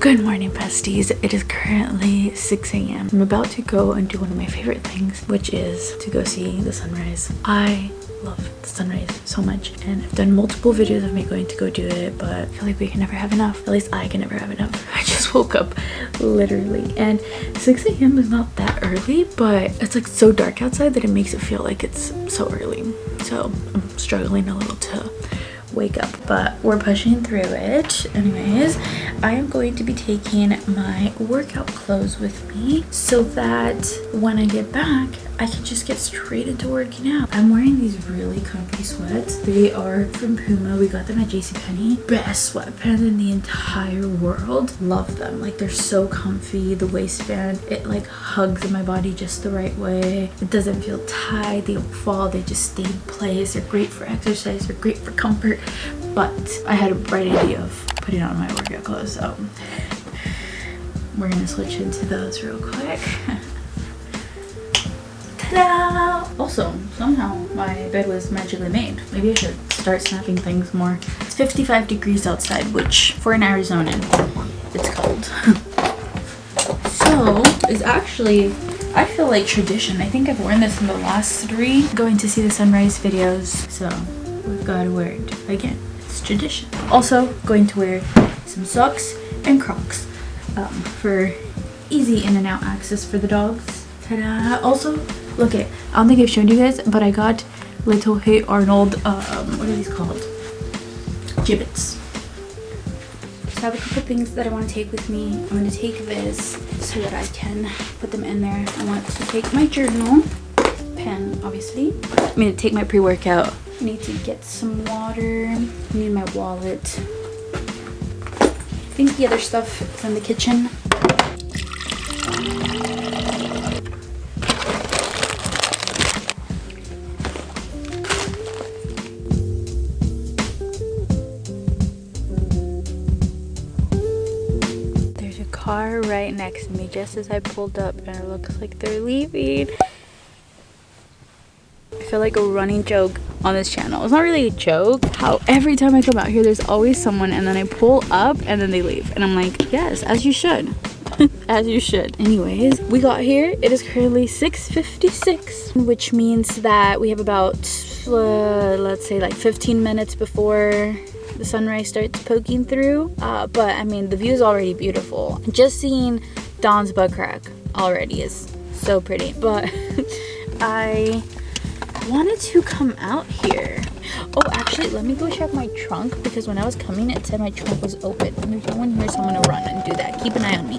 Good morning, besties. It is currently 6 a.m. I'm about to go and do one of my favorite things, which is to go see the sunrise. I love the sunrise so much, and I've done multiple videos of me going to go do it, but I feel like we can never have enough. At least I can never have enough. I just woke up literally, and 6 a.m. is not that early, but it's like so dark outside that it makes it feel like it's so early. So I'm struggling a little to wake up, but we're pushing through it. Anyways, I am going to be taking my workout clothes with me so that when I get back I can just get straight into working out. I'm wearing these really comfy sweats. They are from Puma. We got them at JCPenney. Best sweatpants in the entire world. Love them. Like, they're so comfy. The waistband, it like hugs my body just the right way. It doesn't feel tight. They don't fall. They just stay in place. They're great for exercise. They're great for comfort. But I had a bright idea of putting on my workout clothes, so we're gonna switch into those real quick. Ta-da! Also, somehow my bed was magically made. Maybe I should start snapping things more. It's 55 degrees outside, which for an Arizonan, it's cold. So, it's actually, I feel like tradition. I think I've worn this in the last 3 going to see the sunrise videos, so we've got to wear it again. It's tradition. Also, going to wear some socks and Crocs for easy in and out access for the dogs. Ta-da! Also, look it. I don't think I've shown you guys, but I got Little Hey Arnold, what are these called? Gibbets. So I have a couple things that I want to take with me. I'm going to take this so that I can put them in there. I want to take my journal, pen, obviously. I'm going to take my pre-workout. I need to get some water. I need my wallet. I think the other stuff is in the kitchen. Car right next to me just as I pulled up, and it looks like they're leaving. I feel like a running joke on this channel. It's not really a joke how every time I come out here there's always someone, and then I pull up and then they leave, and I'm like, yes, as you should. As you should. Anyways, we got here. It is currently 6:56, which means that we have about let's say like 15 minutes before the sunrise starts poking through, but I mean the view is already beautiful. Just seeing Dawn's butt crack already is so pretty. But I wanted to come out here. Oh, actually, let me go check my trunk, because when I was coming it said my trunk was open, and there's no one here, so I'm gonna run and do that. Keep an eye on me.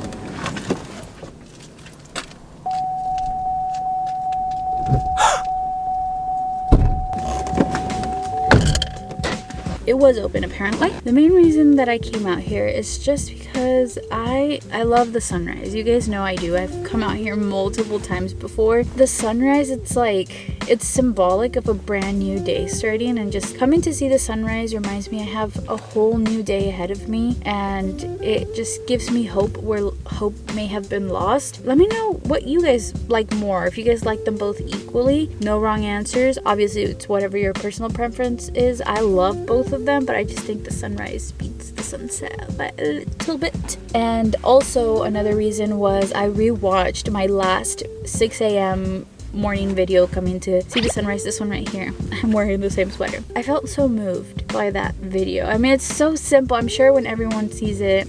It was open apparently. The main reason that I came out here is just because I love the sunrise. You guys know I do. I've come out here multiple times before. The sunrise, it's like, it's symbolic of a brand new day starting, and just coming to see the sunrise reminds me I have a whole new day ahead of me, and it just gives me hope where hope may have been lost. Let me know what you guys like more, if you guys like them both equally. No wrong answers. Obviously, it's whatever your personal preference is. I love both of them, but I just think the sunrise beats the sunset by a little bit. And also another reason was I rewatched my last 6 a.m. morning video coming to see the sunrise. This one right here. I'm wearing the same sweater. I felt so moved by that video. I mean, it's so simple. I'm sure when everyone sees it,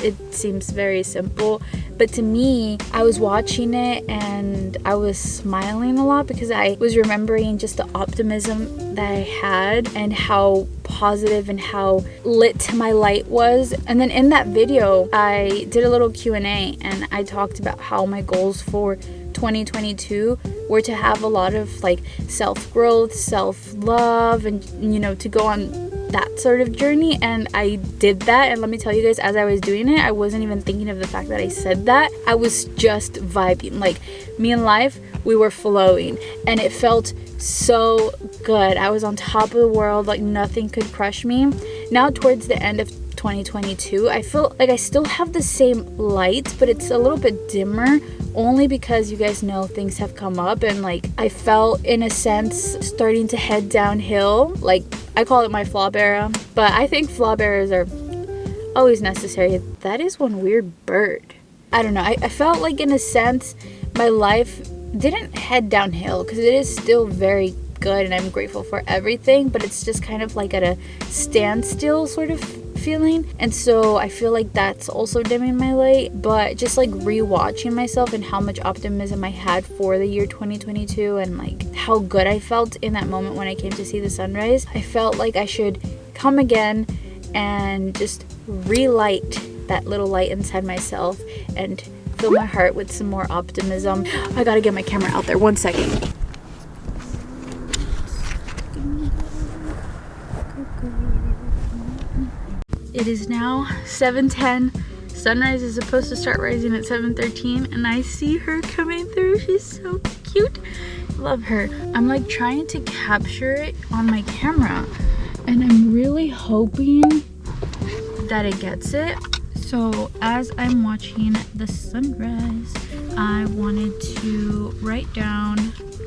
it seems very simple, but to me, I was watching it and I was smiling a lot, because I was remembering just the optimism that I had and how positive and how lit my light was. And then in that video, I did a little Q&A, and I talked about how my goals for 2022 were to have a lot of like self-growth, self-love, and you know, to go on that sort of journey. And I did that, and let me tell you guys, as I was doing it, I wasn't even thinking of the fact that I said that. I was just vibing. Like, me and life, we were flowing, and it felt so good. I was on top of the world, like nothing could crush me. Now towards the end of 2022, I feel like I still have the same light, but it's a little bit dimmer, only because you guys know things have come up, and like I felt in a sense starting to head downhill. Like, I call it my flop era, but I think flop eras are always necessary. That is one weird bird. I don't know. I felt like in a sense my life didn't head downhill, because it is still very good and I'm grateful for everything, but it's just kind of like at a standstill sort of feeling. And so I feel like that's also dimming my light. But just like rewatching myself and how much optimism I had for the year 2022 and like how good I felt in that moment when I came to see the sunrise, I felt like I should come again and just relight that little light inside myself and fill my heart with some more optimism. I gotta get my camera out there. 1 second. It is now 7:10. Sunrise is supposed to start rising at 7:13, and I see her coming through. She's so cute. Love her. I'm like trying to capture it on my camera, and I'm really hoping that it gets it. So as I'm watching the sunrise, I wanted to write down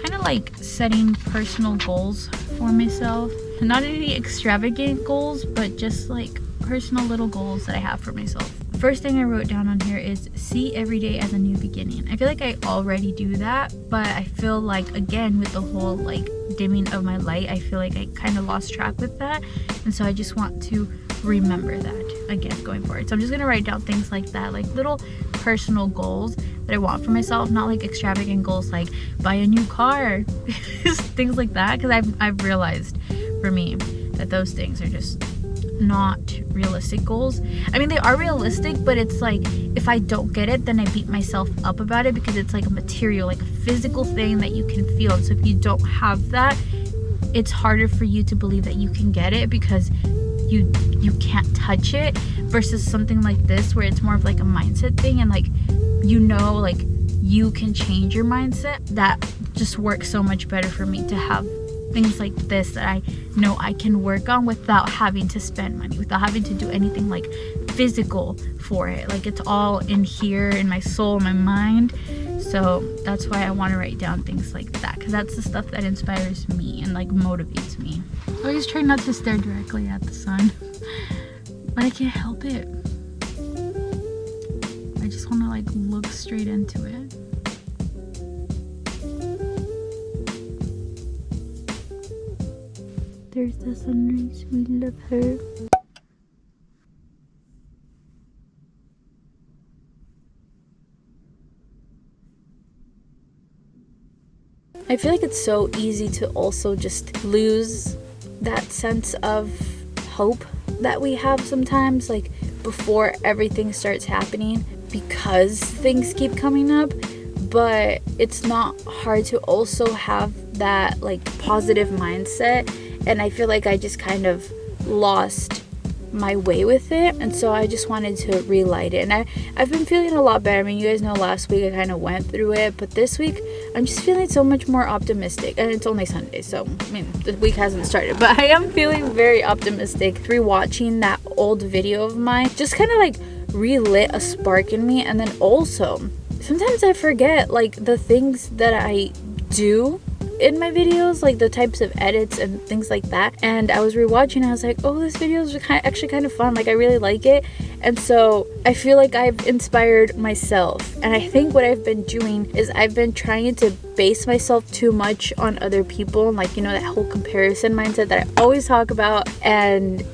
kind of like setting personal goals for myself. Not any extravagant goals, but just like personal little goals that I have for myself. First thing I wrote down on here is see every day as a new beginning. I feel like I already do that, but I feel like, again, with the whole like dimming of my light, I feel like I kind of lost track with that. And so I just want to remember that again going forward. So I'm just gonna write down things like that, like little personal goals that I want for myself, not like extravagant goals like buy a new car, things like that, because I've realized for me that those things are just not realistic goals. I mean, they are realistic, but it's like if I don't get it, then I beat myself up about it, because it's like a material, like a physical thing that you can feel. And so if you don't have that, it's harder for you to believe that you can get it, because you can't touch it, versus something like this where it's more of like a mindset thing, and like like you can change your mindset. That just works so much better for me to have things like this that I know I can work on without having to spend money, without having to do anything like physical for it. Like it's all in here, in my soul, my mind. So that's why I want to write down things like that, because that's the stuff that inspires me and like motivates me. I always try not to stare directly at the sun, but I can't help it. I just want to like look straight into it. There's the sunrise. We love her. I feel like it's so easy to also just lose that sense of hope that we have sometimes, like before everything starts happening, because things keep coming up. But it's not hard to also have that like positive mindset, and I feel like I just kind of lost my way with it, and so I just wanted to relight it. And I've been feeling a lot better. I mean, you guys know last week I kind of went through it, but this week I'm just feeling so much more optimistic. And it's only Sunday, so I mean the week hasn't started, but I am feeling very optimistic. Rewatching that old video of mine just kind of like relit a spark in me. And then also sometimes I forget like the things that I do in my videos, like the types of edits and things like that. And I was rewatching and I was like, oh, this video is actually kind of fun, like I really like it. And so I feel like I've inspired myself, and I think what I've been doing is I've been trying to base myself too much on other people, and like, you know, that whole comparison mindset that I always talk about. And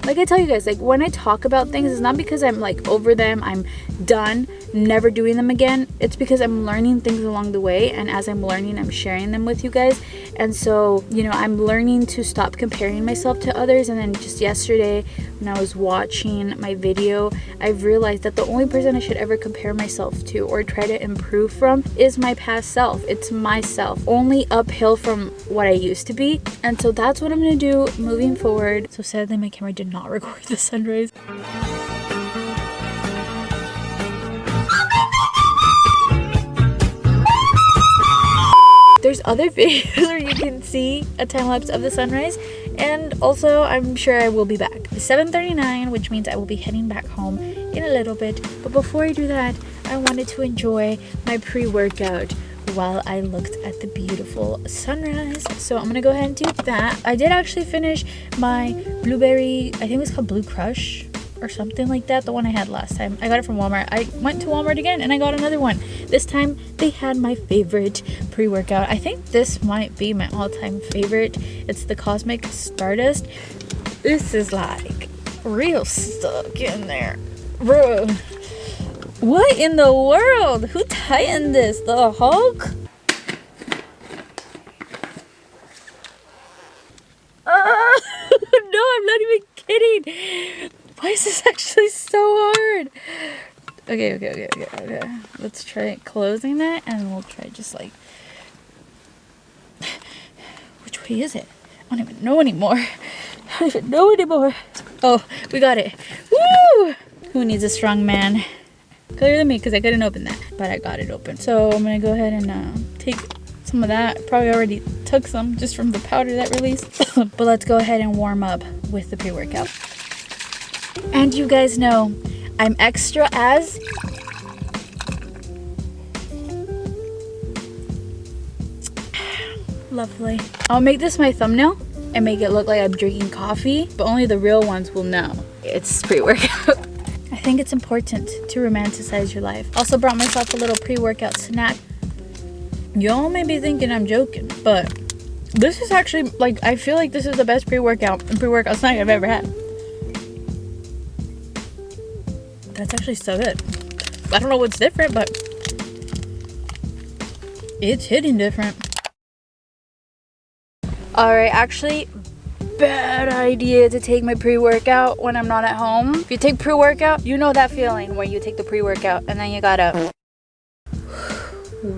like I tell you guys, like when I talk about things, it's not because I'm like over them, I'm done, never doing them again. It's because I'm learning things along the way, and as I'm learning, I'm sharing them with you guys. And so, you know, I'm learning to stop comparing myself to others. And then just yesterday when I was watching my video, I've realized that the only person I should ever compare myself to or try to improve from is my past self. It's myself, only uphill from what I used to be. And so that's what I'm gonna do moving forward. So sadly my camera did not record the sunrise. There's other videos where you can see a time lapse of the sunrise, and also I'm sure I will be back. It's 7:39, which means I will be heading back home in a little bit. But before I do that, I wanted to enjoy my pre-workout while I looked at the beautiful sunrise. So I'm gonna go ahead and do that. I did actually finish my blueberry, I think it was called Blue Crush or something like that. The one I had last time, I got it from Walmart. I went to Walmart again and I got another one. This time they had my favorite pre-workout. I think this might be my all-time favorite. It's the Cosmic Stardust. This is like real stuck in there, bro. What in the world? Who tightened this? The Hulk? No, I'm not even kidding. Why is this actually so hard? Okay. Let's try closing that and we'll try just like... Which way is it? I don't even know anymore. Oh, we got it. Woo! Who needs a strong man? Clearly me, because I couldn't open that. But I got it open. So I'm going to go ahead and take some of that. Probably already took some just from the powder that released. But let's go ahead and warm up with the pre-workout. And you guys know I'm extra as lovely. I'll make this my thumbnail and make it look like I'm drinking coffee, but only the real ones will know it's pre-workout. I think it's important to romanticize your life. Also brought myself a little pre-workout snack. Y'all may be thinking I'm joking, but this is actually, like, I feel like this is the best pre-workout snack I've ever had. That's actually so good. I don't know what's different, but it's hitting different. Alright, actually, bad idea to take my pre-workout when I'm not at home. If you take pre-workout, you know that feeling where you take the pre-workout and then you gotta...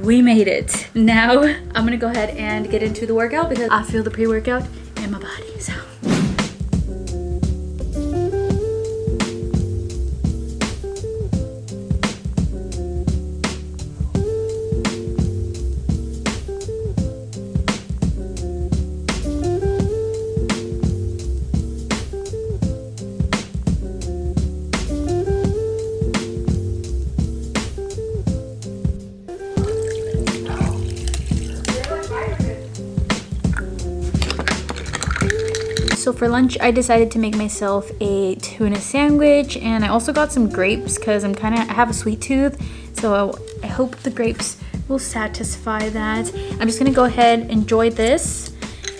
We made it. Now, I'm gonna go ahead and get into the workout because I feel the pre-workout in my body, so... So for lunch, I decided to make myself a tuna sandwich, and I also got some grapes because I have a sweet tooth, so I hope the grapes will satisfy that. I'm just gonna go ahead, enjoy this,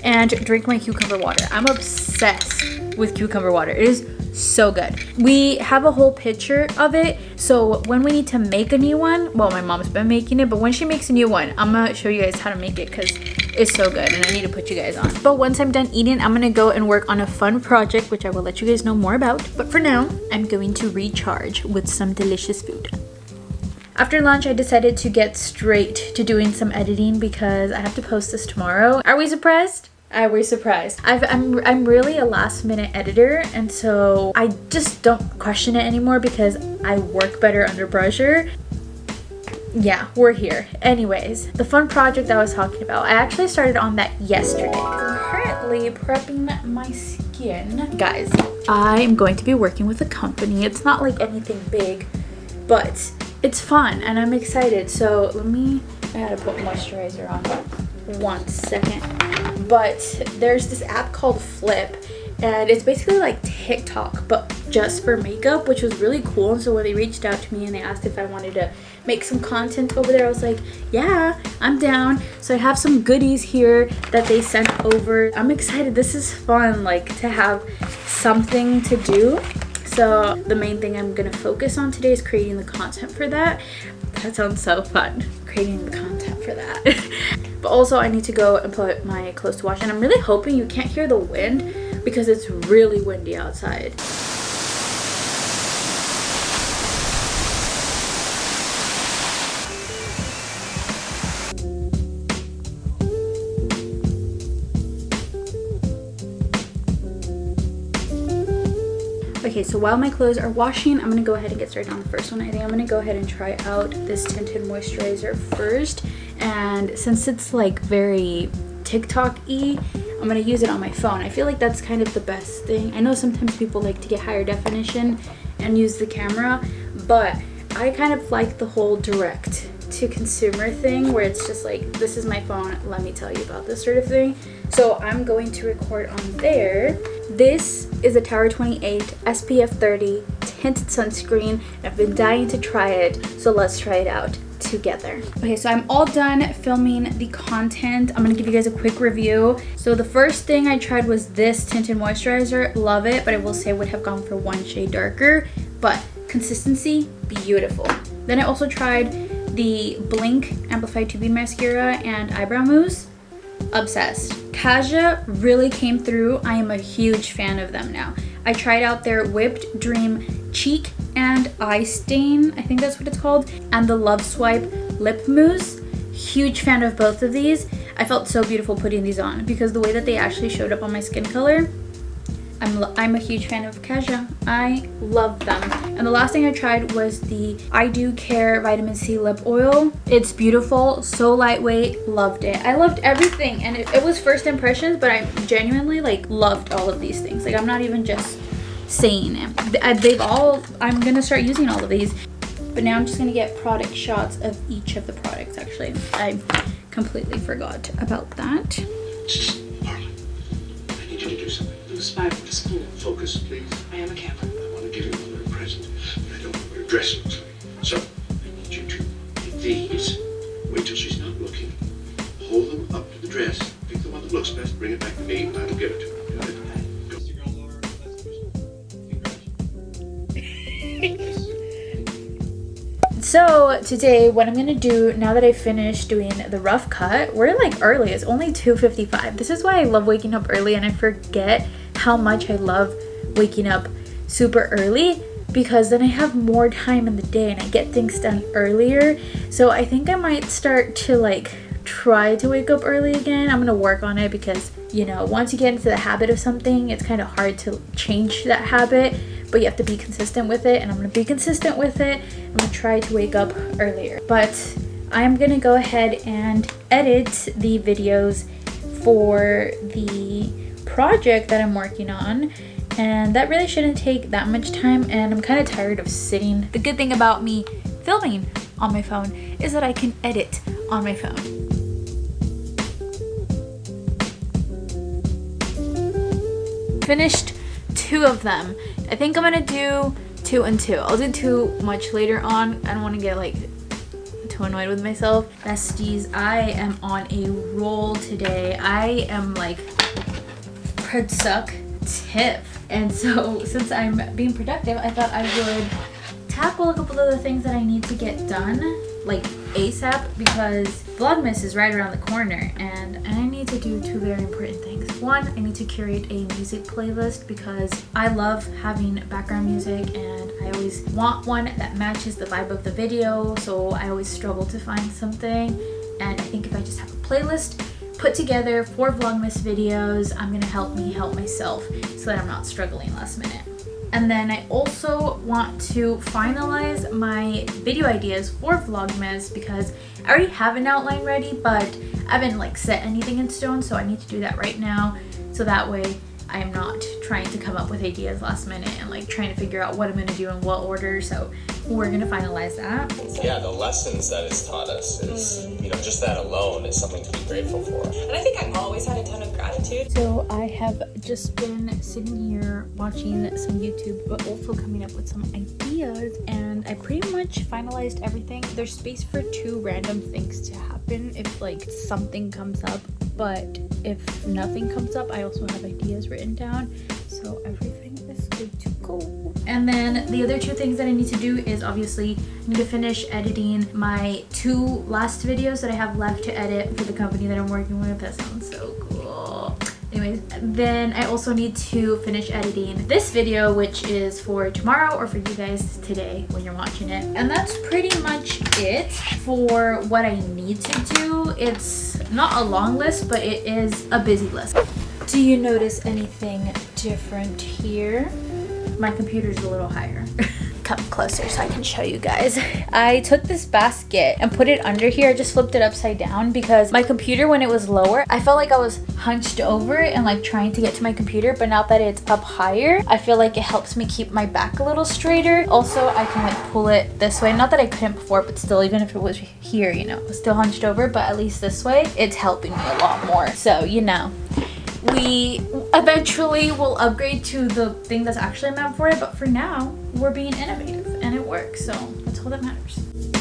and drink my cucumber water. I'm obsessed with cucumber water. It is so good. We have a whole pitcher of it, so when we need to make a new one, well, my mom's been making it, but when she makes a new one, I'm gonna show you guys how to make it because it's so good and I need to put you guys on. But once I'm done eating, I'm gonna go and work on a fun project, which I will let you guys know more about. But for now, I'm going to recharge with some delicious food. After lunch, I decided to get straight to doing some editing because I have to post this tomorrow. Are we surprised? We're surprised. I'm really a last minute editor, and so I just don't question it anymore because I work better under pressure. Yeah, we're here. Anyways, the fun project I was talking about, I actually started on that yesterday. I'm currently prepping my skin. Guys, I am going to be working with a company. It's not like anything big, but it's fun and I'm excited. So I gotta put moisturizer on. 1 second. But there's this app called Flip, and it's basically like TikTok but just for makeup, which was really cool. And so when they reached out to me and they asked if I wanted to make some content over there, I was like, yeah, I'm down. So I have some goodies here that they sent over. I'm excited. This is fun, like, to have something to do. So the main thing I'm gonna focus on today is creating the content for that. That sounds so fun, creating the content for that. But also I need to go and put my clothes to wash, and I'm really hoping you can't hear the wind because it's really windy outside. Okay, so while my clothes are washing, I'm gonna go ahead and get started on the first one. I think I'm gonna go ahead and try out this tinted moisturizer first. And since it's like very TikTok-y, I'm gonna use it on my phone. I feel like that's kind of the best thing. I know sometimes people like to get higher definition and use the camera, but I kind of like the whole direct to consumer thing where it's just like, this is my phone, let me tell you about this sort of thing. So I'm going to record on there. This is a Tower 28 SPF 30 tinted sunscreen. I've been dying to try it, so let's try it out together. Okay, so I'm all done filming the content. I'm gonna give you guys a quick review. So the first thing I tried was this tinted moisturizer. Love it, but I will say I would have gone for one shade darker, but consistency, beautiful. Then I also tried the Blinc Amplified 2B mascara and eyebrow mousse. Obsessed. Kaja really came through. I am a huge fan of them now. I tried out their Whipped Dream Cheek and Eye Stain, I think that's what it's called, and the Love Swipe Lip Mousse. Huge fan of both of these. I felt so beautiful putting these on because the way that they actually showed up on my skin color, I'm a huge fan of Kaja. I love them. And the last thing I tried was the I Do Care Vitamin C Lip Oil. It's beautiful, so lightweight, loved it. I loved everything, and it was first impressions, but I genuinely like loved all of these things. Like, I'm not even just saying it. They've all, I'm gonna start using all of these. But now I'm just gonna get product shots of each of the products. Actually, I completely forgot about that. Marlon, I need you to do something. Focus, please. I am a camper. I want to give your mother a present, but I don't know what her dress looks like. So, I need you to take these, wait till she's not looking, hold them up to the dress, pick the one that looks best, bring it back to me, and I will give it to her. So today what I'm gonna do, now that I finished doing the rough cut, we're like early, it's only 2:55. This is why I love waking up early, and I forget how much I love waking up super early, because then I have more time in the day and I get things done earlier. So I think I might start to like try to wake up early again. I'm gonna work on it because, you know, once you get into the habit of something, it's kind of hard to change that habit, but you have to be consistent with it, and I'm gonna be consistent with it. I'm gonna try to wake up earlier, but I'm gonna go ahead and edit the videos for the project that I'm working on, and that really shouldn't take that much time, and I'm kind of tired of sitting. The good thing about me filming on my phone is that I can edit on my phone. Finished 2 of them. I think I'm gonna do 2 and 2. I'll do 2 much later on. I don't want to get like too annoyed with myself. Besties, I am on a roll today. I am like productive, and so since I'm being productive, I thought I would tackle a couple of the things that I need to get done like ASAP, because Vlogmas is right around the corner, and I need to do 2 very important things. One, I need to curate a music playlist because I love having background music, and I always want one that matches the vibe of the video, so I always struggle to find something. And I think if I just have a playlist put together for Vlogmas videos, I'm gonna help me help myself so that I'm not struggling last minute. And then I also want to finalize my video ideas for Vlogmas because I already have an outline ready, but I haven't like set anything in stone, so I need to do that right now, so that way I am not trying to come up with ideas last minute and like trying to figure out what I'm going to do in what order. So we're going to finalize that. Yeah, the lessons that it's taught us is, you know, just that alone is something to be grateful for. And I think I've always had a ton of gratitude. So I have just been sitting here watching some YouTube, but also coming up with some ideas, and I pretty much finalized everything. There's space for 2 random things to happen if like something comes up, but if nothing comes up, I also have ideas written down, so everything is good to go. And then the other 2 things that I need to do is obviously I need to finish editing my 2 last videos that I have left to edit for the company that I'm working with. That sounds so cool. Anyways, then I also need to finish editing this video, which is for tomorrow, or for you guys today when you're watching it. And that's pretty much it for what I need to do. It's not a long list, but it is a busy list. Do you notice anything different here? My computer's a little higher. Come closer so I can show you guys. I took this basket and put it under here. I just flipped it upside down because my computer, when it was lower, I felt like I was hunched over it and like trying to get to my computer, but now that it's up higher, I feel like it helps me keep my back a little straighter. Also, I can like pull it this way. Not that I couldn't before, but still, even if it was here, you know, it was still hunched over, but at least this way, it's helping me a lot more. So, you know, We eventually will upgrade to the thing that's actually meant for it, but for now, we're being innovative and it works, so that's all that matters.